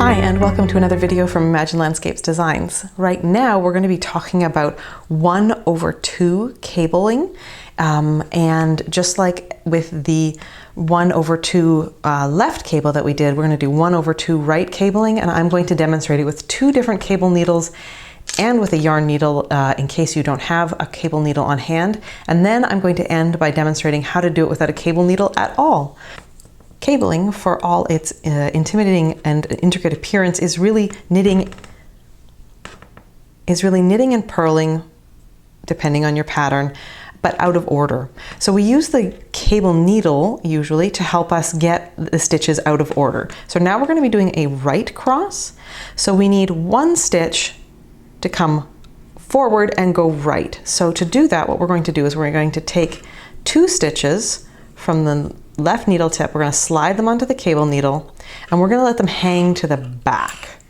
Hi, and welcome to another video from Imagine Landscapes Designs. Right now we're going to be talking about 1/2 cabling, and just like with the 1/2 left cable that we did, we're going to do 1/2 right cabling, and I'm going to demonstrate it with 2 different cable needles and with a yarn needle in case you don't have a cable needle on hand. And then I'm going to end by demonstrating how to do it without a cable needle at all. Cabling, for all its intimidating and intricate appearance, is really knitting and purling, depending on your pattern, but out of order. So we use the cable needle usually to help us get the stitches out of order. So now we're going to be doing a right cross. So we need 1 stitch to come forward and go right. So to do that, what we're going to do is we're going to take 2 stitches from the left needle tip, we're going to slide them onto the cable needle, and we're going to let them hang to the back.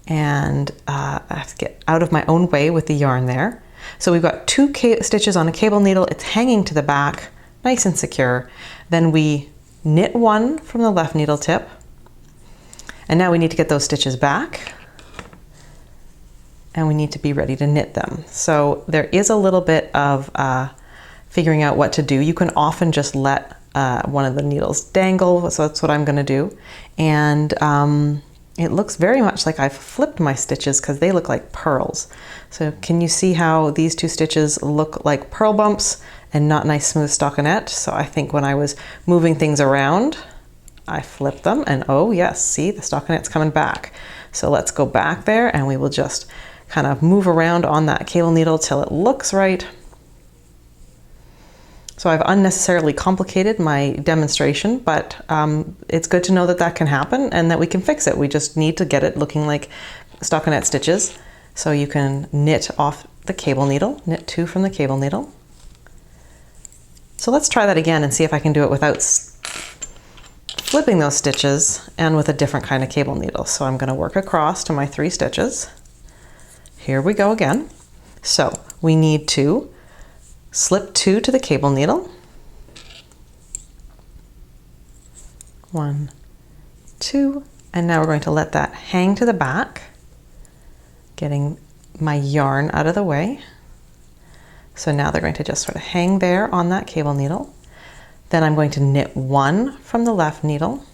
And I have to get out of my own way with the yarn there. So we've got 2 stitches on a cable needle, it's hanging to the back, nice and secure. Then we knit 1 from the left needle tip, and now we need to get those stitches back, and we need to be ready to knit them. So there is a little bit of figuring out what to do. You can often just let one of the needles dangle, so that's what I'm going to do. And it looks very much like I've flipped my stitches because they look like pearls. So can you see how these 2 stitches look like pearl bumps and not nice smooth stockinette? So I think when I was moving things around, I flipped them, and oh yes, see, the stockinette's coming back. So let's go back there and we will just kind of move around on that cable needle till it looks right. So I've unnecessarily complicated my demonstration, but it's good to know that that can happen and that we can fix it. We just need to get it looking like stockinette stitches. So you can knit off the cable needle, knit 2 from the cable needle. So let's try that again and see if I can do it without flipping those stitches and with a different kind of cable needle. So I'm going to work across to my 3 stitches. Here we go again. So we need to slip 2 to the cable needle. 1, 2, and now we're going to let that hang to the back, getting my yarn out of the way. So now they're going to just sort of hang there on that cable needle. Then I'm going to knit 1 from the left needle,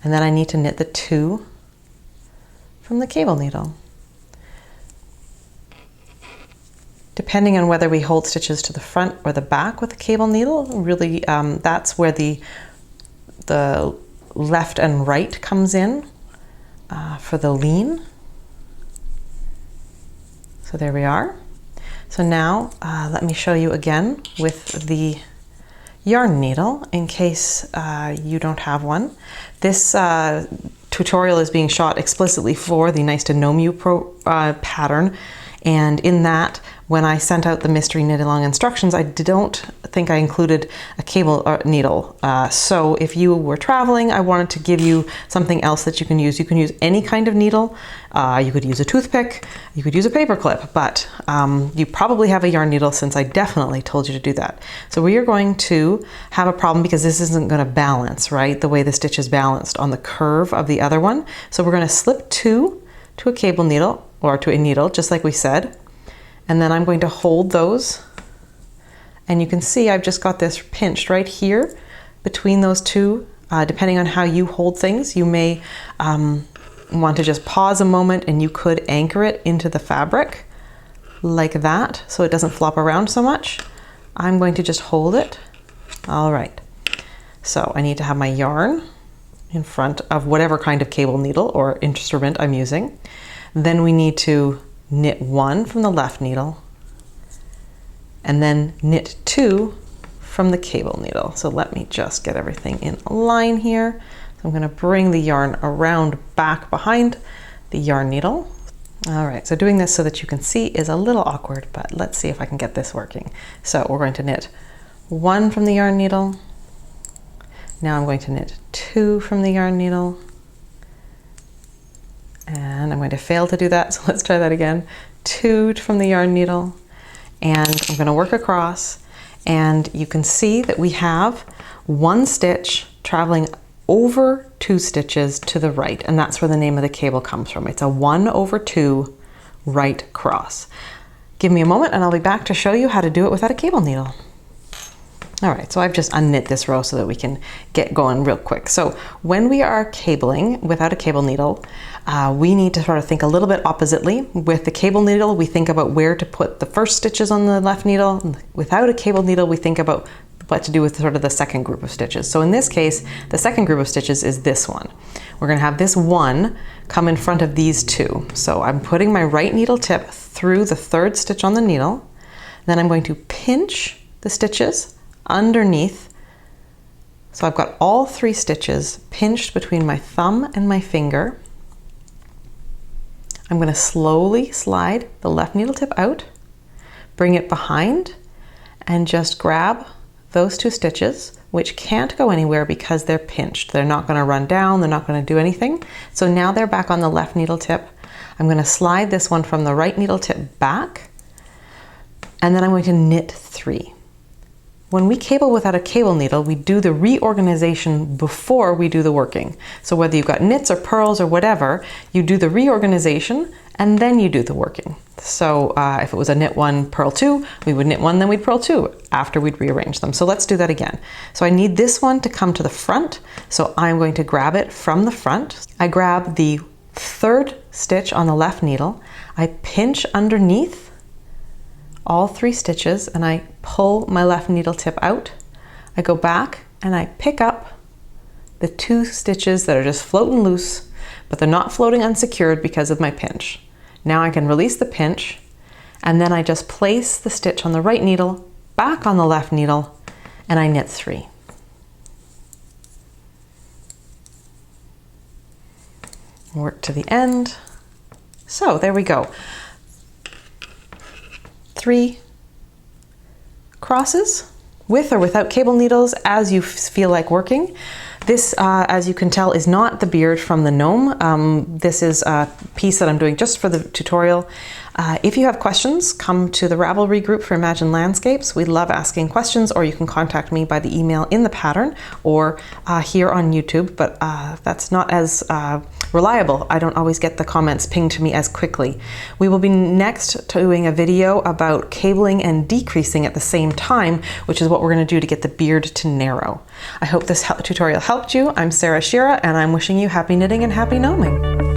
and then I need to knit the 2 from the cable needle. Depending on whether we hold stitches to the front or the back with the cable needle, really that's where the left and right comes in for the lean. So there we are. So now let me show you again with the yarn needle in case you don't have one. This tutorial is being shot explicitly for the Nice to Know Me pattern, and in that, when I sent out the mystery knit along instructions, I don't think I included a cable needle. So if you were traveling, I wanted to give you something else that you can use. You can use any kind of needle. You could use a toothpick, you could use a paper clip, but you probably have a yarn needle since I definitely told you to do that. So we are going to have a problem because this isn't going to balance, right? The way the stitch is balanced on the curve of the other one. So we're going to slip 2 to a cable needle, or to a needle, just like we said. And then I'm going to hold those. And you can see I've just got this pinched right here between those 2. Depending on how you hold things, you may want to just pause a moment, and you could anchor it into the fabric like that so it doesn't flop around so much. I'm going to just hold it. All right. So I need to have my yarn in front of whatever kind of cable needle or instrument I'm using. Then we need to knit 1 from the left needle, and then knit 2 from the cable needle. So let me just get everything in a line here. So I'm going to bring the yarn around back behind the yarn needle. All right, so doing this so that you can see is a little awkward, but let's see if I can get this working. So we're going to knit 1 from the yarn needle. Now I'm going to knit 2 from the yarn needle. And I'm going to fail to do that, so let's try that again. 2 from the yarn needle, and I'm going to work across, and you can see that we have 1 stitch traveling over 2 stitches to the right, and that's where the name of the cable comes from. It's a 1/2 right cross. Give me a moment and I'll be back to show you how to do it without a cable needle. All right, so I've just unknit this row so that we can get going real quick. So when we are cabling without a cable needle, we need to sort of think a little bit oppositely. With the cable needle, we think about where to put the first stitches on the left needle. Without a cable needle, we think about what to do with sort of the second group of stitches. So in this case, the second group of stitches is this one. We're gonna have this one come in front of these 2. So I'm putting my right needle tip through the 3rd stitch on the needle. Then I'm going to pinch the stitches underneath. So I've got all 3 stitches pinched between my thumb and my finger. I'm going to slowly slide the left needle tip out, bring it behind, and just grab those 2 stitches, which can't go anywhere because they're pinched. They're not going to run down, they're not going to do anything. So now they're back on the left needle tip. I'm going to slide this one from the right needle tip back, and then I'm going to knit 3. When we cable without a cable needle, we do the reorganization before we do the working. So whether you've got knits or purls or whatever, you do the reorganization and then you do the working. So if it was a knit 1, purl 2, we would knit 1, then we'd purl 2 after we'd rearrange them. So let's do that again. So I need this one to come to the front. So I'm going to grab it from the front. I grab the 3rd stitch on the left needle. I pinch underneath all 3 stitches and I pull my left needle tip out. I go back and I pick up the 2 stitches that are just floating loose, but they're not floating unsecured because of my pinch. Now I can release the pinch, and then I just place the stitch on the right needle back on the left needle, and I knit 3. Work to the end. So there we go. 3 crosses with or without cable needles as you feel like working. This, as you can tell, is not the beard from the gnome. This is a piece that I'm doing just for the tutorial. If you have questions, come to the Ravelry group for Imagine Landscapes. We love asking questions, or you can contact me by the email in the pattern or here on YouTube, but that's not as reliable. I don't always get the comments pinged to me as quickly. We will be next doing a video about cabling and decreasing at the same time, which is what we're going to do to get the beard to narrow. I hope this tutorial helped you. I'm Sarah Shira, and I'm wishing you happy knitting and happy gnoming.